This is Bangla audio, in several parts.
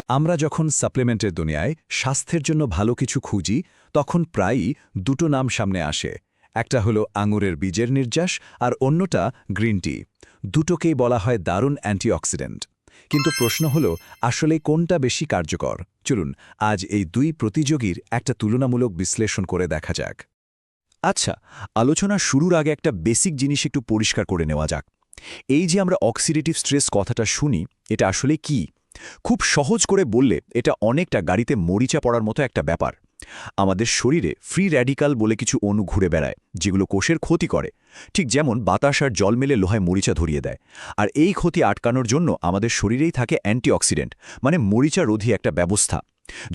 আমরা যখন সাপ্লিমেন্টের দুনিয়ায় স্বাস্থ্যের জন্য ভালো কিছু খুঁজি তখন প্রায়ই দুটো নাম সামনে আসে। একটা হলো আঙুরের বীজের নির্যাস আর অন্যটা গ্রিন টি। দুটোকেই বলা হয় দারুণ অ্যান্টিঅক্সিডেন্ট। কিন্তু প্রশ্ন হলো আসলে কোনটা বেশি কার্যকর? চলুন আজ এই দুই প্রতিযোগীর একটা তুলনামূলক বিশ্লেষণ করে দেখা যাক। আচ্ছা, আলোচনা শুরুর আগে একটা বেসিক জিনিস একটু পরিষ্কার করে নেওয়া যাক। এই যে আমরা অক্সিডেটিভ স্ট্রেস কথাটা শুনি, এটা আসলে কি? খুব সহজ করে বললে এটা অনেকটা গাড়িতে মরিচা পড়ার মতো একটা ব্যাপার। আমাদের শরীরে ফ্রি র্যাডিক্যাল বলে কিছু অণু ঘুরে বেড়ায়, যেগুলো কোষের ক্ষতি করে। ঠিক যেমন বাতাস আর জল মেলে লোহায় মরিচা ধরিয়ে দেয়। আর এই ক্ষতি আটকানোর জন্য আমাদের শরীরেই থাকে অ্যান্টিঅক্সিডেন্ট, মানে মরিচা রোধী একটা ব্যবস্থা।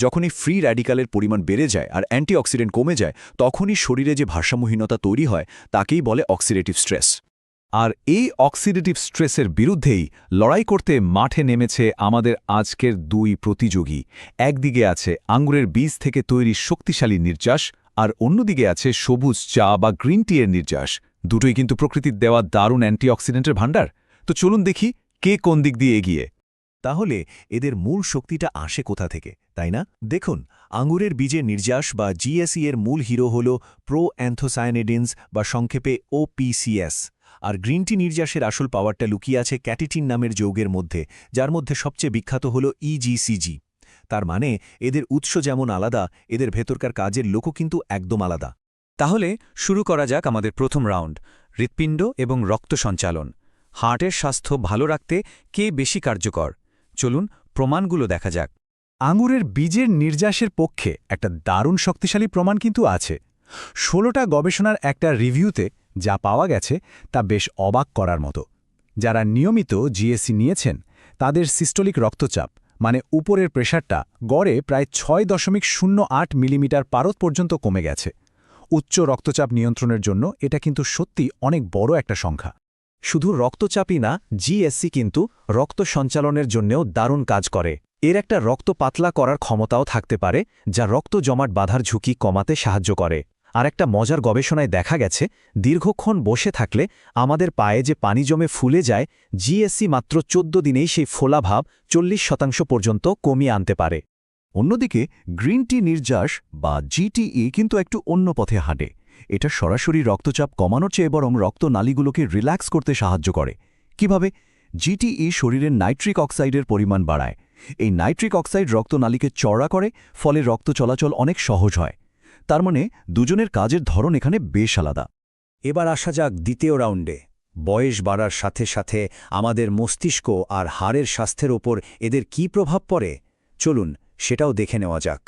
যখন এই ফ্রি র্যাডিক্যালের পরিমাণ বেড়ে যায় আর অ্যান্টিঅক্সিডেন্ট কমে যায়, তখনই শরীরে যে ভারসাম্যহীনতা তৈরি হয় তাকেই বলে অক্সিডেটিভ স্ট্রেস। আর এই অক্সিডেটিভ স্ট্রেসের বিরুদ্ধেই লড়াই করতে মাঠে নেমেছে আমাদের আজকের দুই প্রতিযোগী। একদিকে আছে আঙ্গুরের বীজ থেকে তৈরি শক্তিশালী নির্যাস, আর অন্যদিকে আছে সবুজ চা বা গ্রিন টি এর নির্যাস। দুটোই কিন্তু প্রকৃতির দেওয়া দারুণ অ্যান্টিঅক্সিডেন্টের ভাণ্ডার। তো চলুন দেখি কে কোন দিক দিয়ে এগিয়ে। তাহলে এদের মূল শক্তিটা আসে কোথা থেকে, তাই না? দেখুন, আঙুরের বীজের নির্যাস বা জিএসই এর মূল হিরো হল প্রোঅ্যান্থোসায়ানিডিনস বা সংক্ষেপে ওপিসিএস। আর গ্রিন টি নির্যাসের আসল পাওয়ারটা লুকিয়ে আছে ক্যাটিটিন নামের যৌগের মধ্যে, যার মধ্যে সবচেয়ে বিখ্যাত হল ইজিসিজি। তার মানে এদের উৎস যেমন আলাদা, এদের ভেতরকার কাজের লোকও কিন্তু একদম আলাদা। তাহলে শুরু করা যাক আমাদের প্রথম রাউন্ড, হৃৎপিণ্ড এবং রক্ত সঞ্চালন। হার্টের স্বাস্থ্য ভালো রাখতে কে বেশি কার্যকর? চলুন প্রমাণগুলো দেখা যাক। আঙুরের বীজের নির্যাসের পক্ষে একটা দারুণ শক্তিশালী প্রমাণ কিন্তু আছে। ১৬টা গবেষণার একটা রিভিউতে যা পাওয়া গেছে তা বেশ অবাক করার মতো। যারা নিয়মিত জিএসি নিয়েছেন তাদের সিস্টোলিক রক্তচাপ, মানে উপরের প্রেশারটা গড়ে প্রায় ৬.০৮ মিলিমিটার পারদ পর্যন্ত কমে গেছে। উচ্চ রক্তচাপ নিয়ন্ত্রণের জন্য এটা কিন্তু সত্যি অনেক বড় একটা সংখ্যা। শুধু রক্তচাপই না, জিএসসি কিন্তু রক্ত সঞ্চালনের জন্যেও দারুণ কাজ করে। এর একটা রক্ত পাতলা করার ক্ষমতাও থাকতে পারে, যা রক্ত জমাট বাঁধার ঝুঁকি কমাতে সাহায্য করে। আর একটা মজার গবেষণায় দেখা গেছে, দীর্ঘক্ষণ বসে থাকলে আমাদের পায়ে যে পানি জমে ফুলে যায়, জিএসসি মাত্র ১৪ দিনেই সেই ফোলা ভাব ৪০% পর্যন্ত কমিয়ে আনতে পারে। অন্যদিকে গ্রিন টি নির্যাস বা জিটিই কিন্তু একটু অন্য পথে হাঁটে। এটা সরাসরি রক্তচাপ কমানোর চেয়ে বরং রক্তনালীগুলোকে রিল্যাক্স করতে সাহায্য করে। কিভাবে? জিটিই শরীরের নাইট্রিক অক্সাইডের পরিমাণ বাড়ায়। এই নাইট্রিক অক্সাইড রক্তনালীকে চওড়া করে, ফলে রক্ত চলাচল অনেক সহজ হয়। তার মানে দুজনের কাজের ধরন এখানে বেশ আলাদা। এবার আসা যাক দ্বিতীয় রাউন্ডে। বয়স বাড়ার সাথে সাথে আমাদের মস্তিষ্ক আর হাড়ের স্বাস্থ্যের ওপর এদের কী প্রভাব পড়ে, চলুন সেটাও দেখে নেওয়া যাক।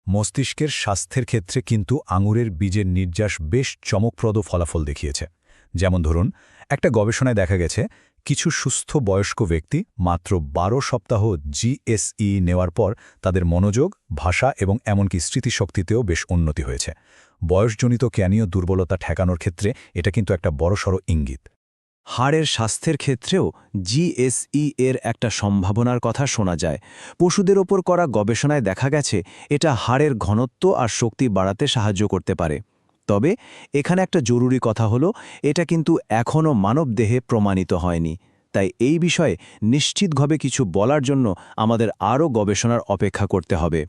মস্তিষ্কের স্বাস্থ্যের ক্ষেত্রে কিন্তু আঙুরের বীজের নির্যাস বেশ চমকপ্রদ ফলাফল দেখিয়েছে। যেমন ধরুন, একটা গবেষণায় দেখা গেছে কিছু সুস্থ বয়স্ক ব্যক্তি মাত্র ১২ সপ্তাহ জিএসই নেওয়ার পর তাদের মনোযোগ, ভাষা এবং এমনকি স্মৃতিশক্তিতেও বেশ উন্নতি হয়েছে। বয়সজনিত জ্ঞানীয় দুর্বলতা ঠেকানোর ক্ষেত্রে এটা কিন্তু একটা বড়সড় ইঙ্গিত। হাড়ের স্বাস্থ্যের ক্ষেত্রেও জিএসই এর একটা সম্ভাবনার কথা শোনা যায়। পশুদের ওপর করা গবেষণায় দেখা গেছে এটা হাড়ের ঘনত্ব আর শক্তি বাড়াতে সাহায্য করতে পারে। তবে এখানে একটা জরুরি কথা হলো, এটা কিন্তু এখনও মানবদেহে প্রমাণিত হয়নি। তাই এই বিষয়ে নিশ্চিতভাবে কিছু বলার জন্য আমাদের আরও গবেষণার অপেক্ষা করতে হবে।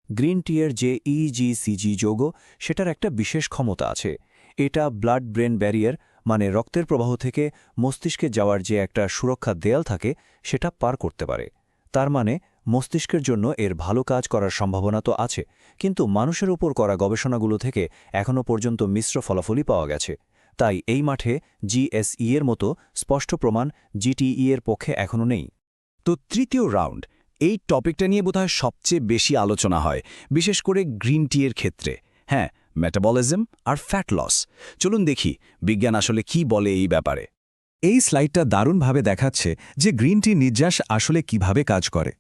গ্রিন টিয়ের যে ইজিসিজি যৌগ, সেটার একটা বিশেষ ক্ষমতা আছে। এটা ব্লাড ব্রেন ব্যারিয়ার, মানে রক্তের প্রবাহ থেকে মস্তিষ্কে যাওয়ার যে একটা সুরক্ষা দেয়াল থাকে, সেটা পার করতে পারে। তার মানে মস্তিষ্কের জন্য এর ভালো কাজ করার সম্ভাবনা তো আছে, কিন্তু মানুষের উপর করা গবেষণাগুলো থেকে এখনও পর্যন্ত মিশ্র ফলাফলই পাওয়া গেছে। তাই এই মাঠে জিএসই এর মতো স্পষ্ট প্রমাণ জিটিই এর পক্ষে এখনও নেই। তো তৃতীয় রাউন্ড, এই টপিকটা নিয়ে বোধহয় সবচেয়ে বেশি আলোচনা হয়, বিশেষ করে গ্রিন টি এর ক্ষেত্রে। হ্যাঁ, মেটাবলিজম আর ফ্যাট লস। চলুন দেখি বিজ্ঞান আসলে কি বলে এই ব্যাপারে। এই স্লাইডটা দারুণভাবে দেখাচ্ছে যে গ্রিন টি নির্যাস আসলে কিভাবে কাজ করে।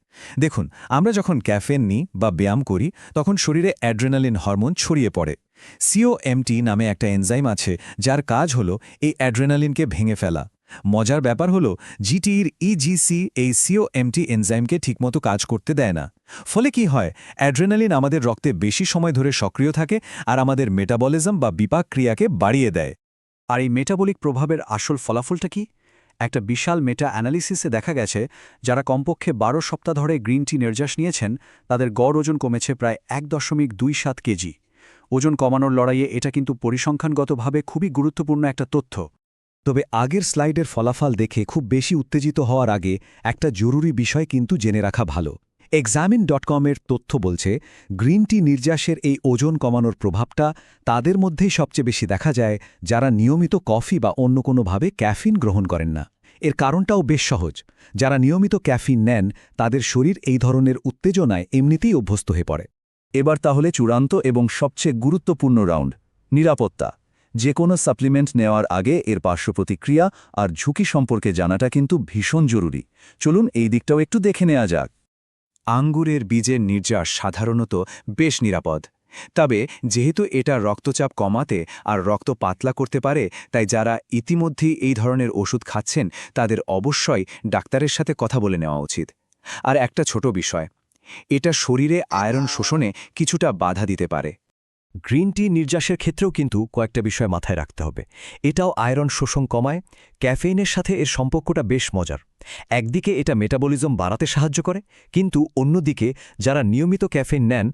দেখুন, আমরা যখন ক্যাফেন নিই বা ব্যায়াম করি তখন শরীরে অ্যাড্রেনালিন হরমোন ছড়িয়ে পড়ে। সিওএমটি নামে একটা এনজাইম আছে যার কাজ হলো এই অ্যাড্রেনালিনকে ভেঙে ফেলা। মজার ব্যাপার হলো জিটির ইজিসি এই সিওএমটি এনজাইমকে ঠিকমতো কাজ করতে দেয় না। ফলে কি হয়, অ্যাড্রেনালিন আমাদের রক্তে বেশি সময় ধরে সক্রিয় থাকে আর আমাদের মেটাবলিজম বা বিপাক ক্রিয়াকে বাড়িয়ে দেয়। আর এই মেটাবলিক প্রভাবের আসল ফলাফলটা কি? একটা বিশাল মেটা অ্যানালিসিসে দেখা গেছে যারা কমপক্ষে 12 সপ্তাহ ধরে গ্রিন টি নির্যাস নিয়েছেন তাদের গড় ওজন কমেছে প্রায় 1.27 কেজি। ওজন কমানোর লড়াইয়ে এটা কিন্তু পরিসংখ্যানগতভাবে খুবই গুরুত্বপূর্ণ একটা তথ্য। তবে আগের স্লাইডের ফলাফল দেখে খুব বেশি উত্তেজিত হওয়ার আগে একটা জরুরি বিষয় কিন্তু জেনে রাখা ভালো। Examine.com-এর তথ্য বলছে গ্রিন টি নির্যাসের এই ওজন কমানোর প্রভাবটা তাদের মধ্যেই সবচেয়ে বেশি দেখা যায় যারা নিয়মিত কফি বা অন্য কোনোভাবে ক্যাফিন গ্রহণ করেন না। এর কারণটাও বেশ সহজ। যারা নিয়মিত ক্যাফিন নেন তাদের শরীর এই ধরনের উত্তেজনায় এমনিতেই অভ্যস্ত হয়ে পড়ে। এবার তাহলে চূড়ান্ত এবং সবচেয়ে গুরুত্বপূর্ণ রাউন্ড, নিরাপত্তা। যে কোনো সাপ্লিমেন্ট নেওয়ার আগে এর পার্শ্বপ্রতিক্রিয়া আর ঝুঁকি সম্পর্কে জানাটা কিন্তু ভীষণ জরুরি। চলুন এই দিকটাও একটু দেখে নেওয়া যাক। আঙ্গুরের বীজের নির্যাস সাধারণত বেশ নিরাপদ, তবে যেহেতু এটা রক্তচাপ কমাতে আর রক্ত পাতলা করতে পারে, তাই যারা ইতিমধ্যেই এই ধরনের ওষুধ খাচ্ছেন তাদের অবশ্যই ডাক্তারের সাথে কথা বলে নেওয়া উচিত। আর একটা ছোট বিষয়, এটা শরীরে আয়রন শোষণে কিছুটা বাধা দিতে পারে। গ্রিন টি নির্যাসের ক্ষেত্রেও কিন্তু কয়েকটা বিষয় মাথায় রাখতে হবে। এটাও আয়রন শোষণ কমায়। ক্যাফেইনের সাথে এর সম্পর্কটা বেশ মজার। একদিকে এটা মেটাবলিজম বাড়াতে সাহায্য করে, কিন্তু অন্যদিকে যারা নিয়মিত ক্যাফেইন নেন